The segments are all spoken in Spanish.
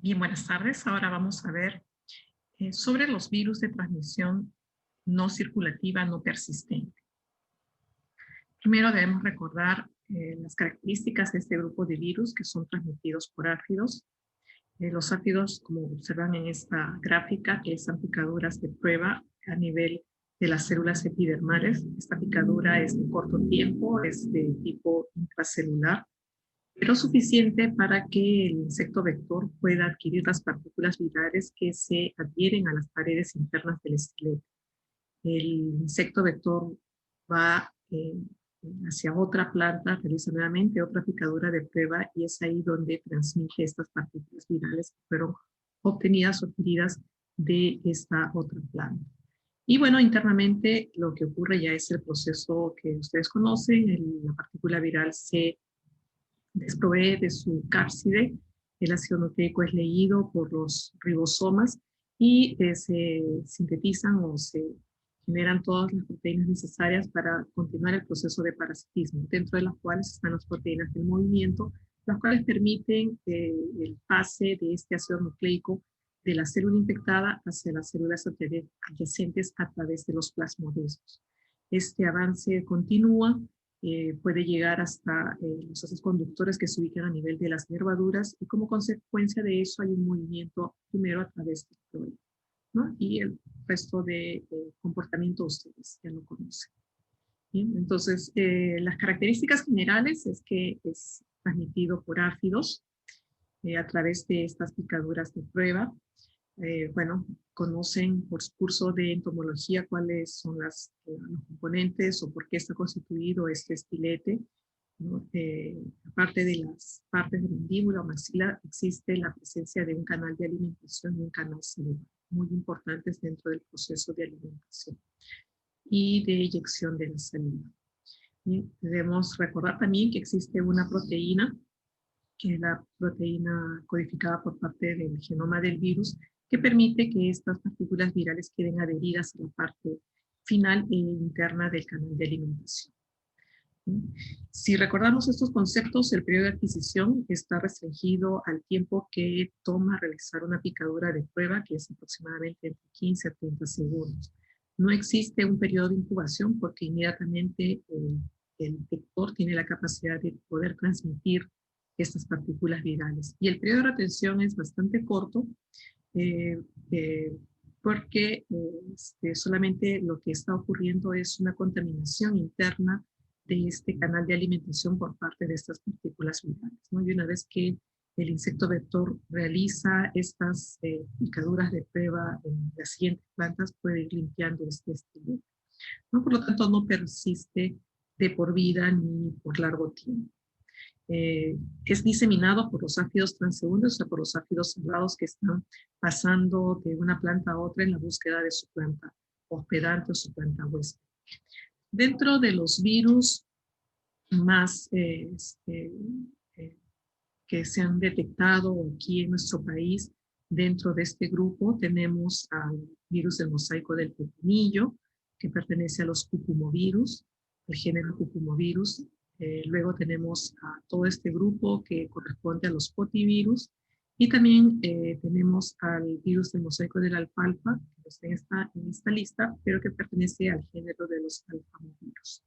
Bien, buenas tardes. Ahora vamos a ver sobre los virus de transmisión no circulativa no persistente. Primero debemos recordar las características de este grupo de virus que son transmitidos por áfidos. Los áfidos, como observan en esta gráfica, que son picaduras de prueba a nivel de las células epidermales. Esta picadura es de corto tiempo, es de tipo intracelular, pero suficiente para que el insecto vector pueda adquirir las partículas virales que se adhieren a las paredes internas del esqueleto. El insecto vector va hacia otra planta, realiza nuevamente otra picadura de prueba y es ahí donde transmite estas partículas virales que fueron obtenidas o adquiridas de esta otra planta. Y bueno, internamente lo que ocurre ya es el proceso que ustedes conocen. La partícula viral se desprovee de su cápside, el ácido nucleico es leído por los ribosomas y se sintetizan o se generan todas las proteínas necesarias para continuar el proceso de parasitismo, dentro de las cuales están las proteínas del movimiento, las cuales permiten el pase de este ácido nucleico de la célula infectada hacia las células adyacentes a través de los plasmodesmos. Este avance continúa, puede llegar hasta los haces conductores que se ubican a nivel de las nervaduras y como consecuencia de eso hay un movimiento primero a través del fluido, ¿no? Y el resto de comportamiento ustedes ya lo conocen. Bien, entonces, las características generales es que es transmitido por áfidos a través de estas picaduras de prueba. Bueno, conocen por su curso de entomología cuáles son los componentes o por qué está constituido este estilete, ¿no? Aparte de las partes de mandíbula o maxila, existe la presencia de un canal de alimentación y un canal celular, muy importantes dentro del proceso de alimentación y de eyección de la saliva. Debemos recordar también que existe una proteína, que es la proteína codificada por parte del genoma del virus, que permite que estas partículas virales queden adheridas a la parte final e interna del canal de alimentación. Si recordamos estos conceptos, el periodo de adquisición está restringido al tiempo que toma realizar una picadura de prueba, que es aproximadamente entre 15 a 30 segundos. No existe un periodo de incubación porque inmediatamente el vector tiene la capacidad de poder transmitir estas partículas virales. Y el periodo de retención es bastante corto eh, eh, porque solamente lo que está ocurriendo es una contaminación interna de este canal de alimentación por parte de estas partículas virales, ¿no? Y una vez que el insecto vector realiza estas picaduras de prueba en las siguientes plantas, puede ir limpiando este estilo, ¿no? Por lo tanto, no persiste de por vida ni por largo tiempo. Es diseminado por los áfidos transeúntes, o sea, por los áfidos cerrados que están pasando de una planta a otra en la búsqueda de su planta hospedante o su planta huésped. Dentro de los virus más que se han detectado aquí en nuestro país, dentro de este grupo tenemos al virus del mosaico del pepinillo, que pertenece a los cucumovirus, el género cucumovirus. Luego tenemos a todo este grupo que corresponde a los potivirus, y también tenemos al virus del mosaico del alfalfa, que está en esta lista, pero que pertenece al género de los alfamovirus.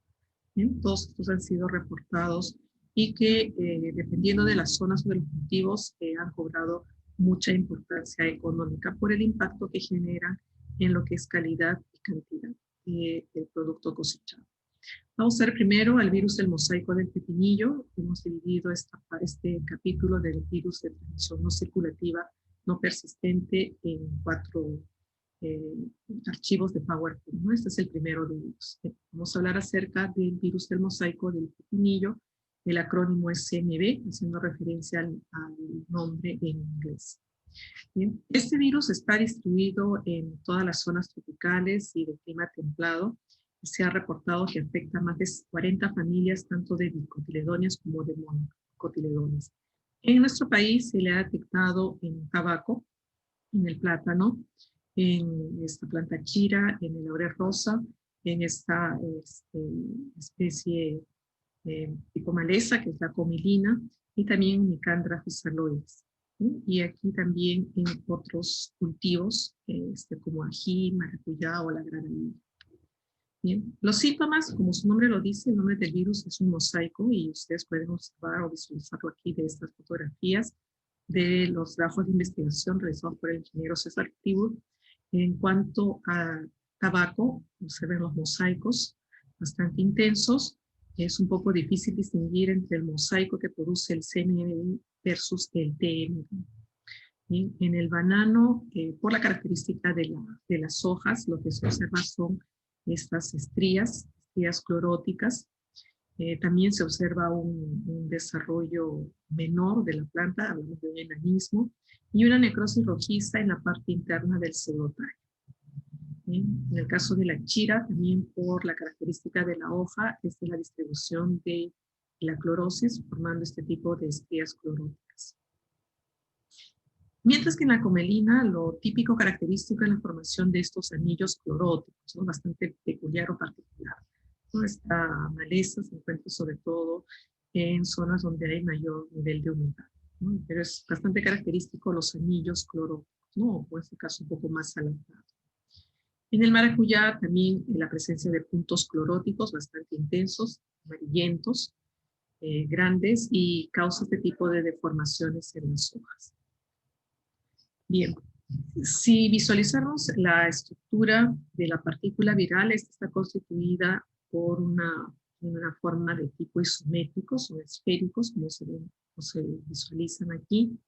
Bien, todos estos han sido reportados y que dependiendo de las zonas o de los cultivos han cobrado mucha importancia económica por el impacto que generan en lo que es calidad y cantidad del producto cosechado. Vamos a ver primero al virus del mosaico del pepinillo. Hemos dividido este capítulo del virus de transmisión no circulativa no persistente en 4 eh, archivos de PowerPoint, ¿no? Este es el primero de ellos. Vamos a hablar acerca del virus del mosaico del pepinillo. El acrónimo es CMV, haciendo referencia al nombre en inglés. Bien. Este virus está distribuido en todas las zonas tropicales y de clima templado. Se ha reportado que afecta a más de 40 familias, tanto de dicotiledóneas como de monocotiledóneas. En nuestro país se le ha detectado en tabaco, en el plátano, en esta planta chira, en el laurel rosa, en esta especie tipo maleza, que es la comilina, y también en Nicandra physalis. ¿sí? Y aquí también en otros cultivos, como ají, maracuyá o la granadilla. Bien, los síntomas, como su nombre lo dice, el nombre del virus es un mosaico y ustedes pueden observar o visualizarlo aquí de estas fotografías de los trabajos de investigación realizados por el ingeniero César Tibur. En cuanto a tabaco, observen los mosaicos bastante intensos. Es un poco difícil distinguir entre el mosaico que produce el CMV versus el TMV. Bien, en el banano, por la característica de las hojas, lo que se observa son estas estrías cloróticas. También se observa un desarrollo menor de la planta, hablamos de un enanismo, y una necrosis rojiza en la parte interna del pseudotallo. En el caso de la chira, también por la característica de la hoja, es la distribución de la clorosis, formando este tipo de estrías cloróticas. Mientras que en la comelina, lo típico característico es la formación de estos anillos cloróticos, ¿no? Bastante peculiar o particular. Esta maleza se encuentra sobre todo en zonas donde hay mayor nivel de humedad, ¿no? Pero es bastante característico los anillos cloróticos, ¿no? O en este caso un poco más alargados. En el maracuyá también la presencia de puntos cloróticos bastante intensos, amarillentos, grandes y causa este tipo de deformaciones en las hojas. Bien, si visualizamos la estructura de la partícula viral, esta está constituida por una forma de tipo isométrico, son esféricos, como se ven o se visualizan aquí.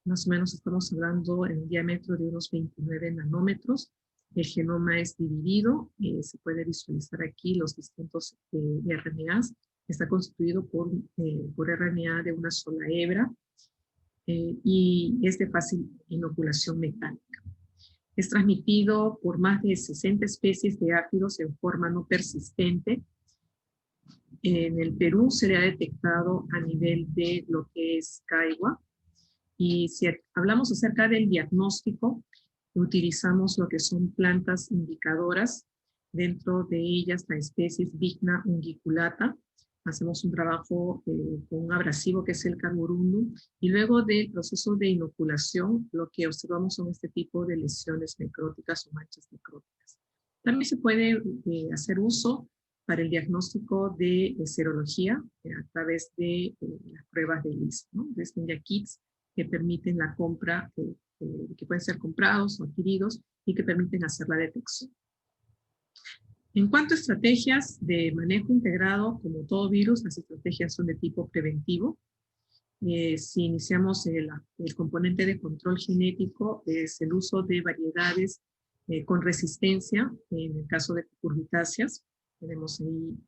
Más o menos estamos hablando en un diámetro de unos 29 nanómetros. El genoma es dividido, se puede visualizar aquí los distintos RNAs. Está constituido por RNA de una sola hebra. Y es de fácil inoculación mecánica. Es transmitido por más de 60 especies de áfidos en forma no persistente. En el Perú se le ha detectado a nivel de lo que es Caigua. Y si hablamos acerca del diagnóstico, utilizamos lo que son plantas indicadoras. Dentro de ellas la especie Vigna unguiculata. Hacemos un trabajo con un abrasivo que es el carborundum, y luego del proceso de inoculación lo que observamos son este tipo de lesiones necróticas o manchas necróticas. También se puede hacer uso para el diagnóstico de serología a través de las pruebas de LIS, ¿no? De ya kits que permiten la compra, que pueden ser comprados o adquiridos y que permiten hacer la detección. En cuanto a estrategias de manejo integrado, como todo virus, las estrategias son de tipo preventivo. Si iniciamos el componente de control genético, es el uso de variedades con resistencia, en el caso de cucurbitáceas. Tenemos ahí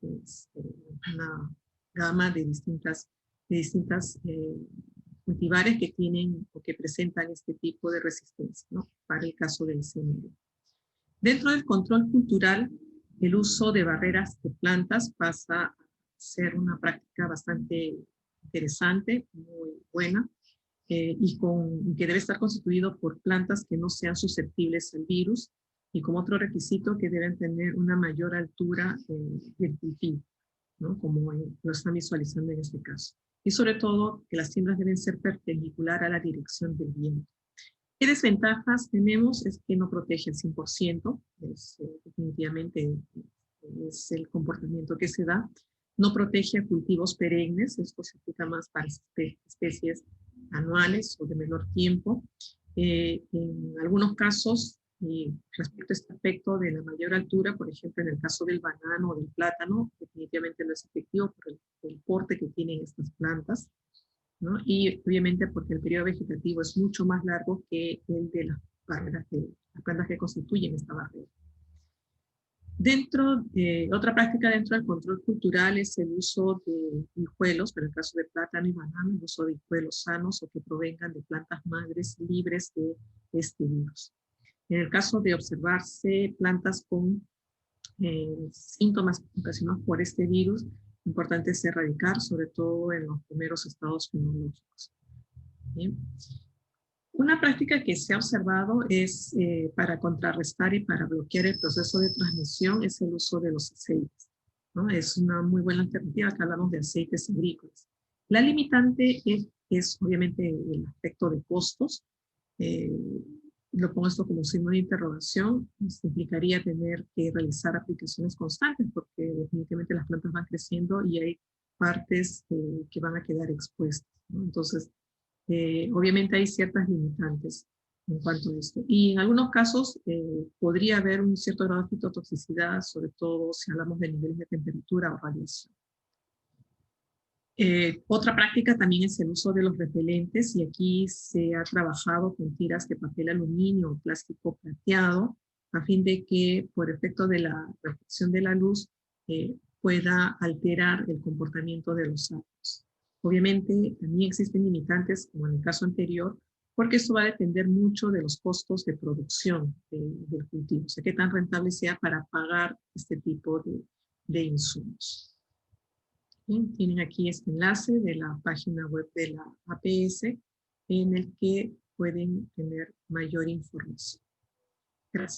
una gama de distintas cultivares que tienen o que presentan este tipo de resistencia, ¿no? Para el caso del CMV. Dentro del control cultural, el uso de barreras de plantas pasa a ser una práctica bastante interesante, muy buena, y que debe estar constituido por plantas que no sean susceptibles al virus, y como otro requisito que deben tener una mayor altura del cultivo, ¿no? Como lo están visualizando en este caso. Y sobre todo que las siembras deben ser perpendicular a la dirección del viento. ¿Qué desventajas tenemos? Es que no protege al 100%, definitivamente es el comportamiento que se da. No protege a cultivos perennes, esto se aplica más para especies anuales o de menor tiempo. En algunos casos, respecto a este aspecto de la mayor altura, por ejemplo, en el caso del banano o del plátano, definitivamente no es efectivo por el porte que tienen estas plantas, ¿no? Y obviamente porque el periodo vegetativo es mucho más largo que el de las plantas que constituyen esta barrera. Otra práctica dentro del control cultural es el uso de hijuelos, pero en el caso de plátano y banano, el uso de hijuelos sanos o que provengan de plantas madres libres de este virus. En el caso de observarse plantas con síntomas ocasionados por este virus, importante es erradicar, sobre todo en los primeros estados fenológicos. Bien. Una práctica que se ha observado es para contrarrestar y para bloquear el proceso de transmisión es el uso de los aceites, ¿no? Es una muy buena alternativa que hablamos de aceites agrícolas. La limitante es es obviamente el aspecto de costos. Lo pongo esto como signo de interrogación. Esto implicaría tener que realizar aplicaciones constantes porque definitivamente las plantas van creciendo y hay partes que van a quedar expuestas, ¿no? Entonces, obviamente hay ciertas limitantes en cuanto a esto. Y en algunos casos podría haber un cierto grado de fitotoxicidad, sobre todo si hablamos de niveles de temperatura o radiación. Otra práctica también es el uso de los repelentes, y aquí se ha trabajado con tiras de papel aluminio o plástico plateado a fin de que por efecto de la reflexión de la luz pueda alterar el comportamiento de los átomos. Obviamente también existen limitantes, como en el caso anterior, porque esto va a depender mucho de los costos de producción del cultivo, o sea, qué tan rentable sea para pagar este tipo de insumos. Bien, tienen aquí este enlace de la página web de la APS en el que pueden tener mayor información. Gracias.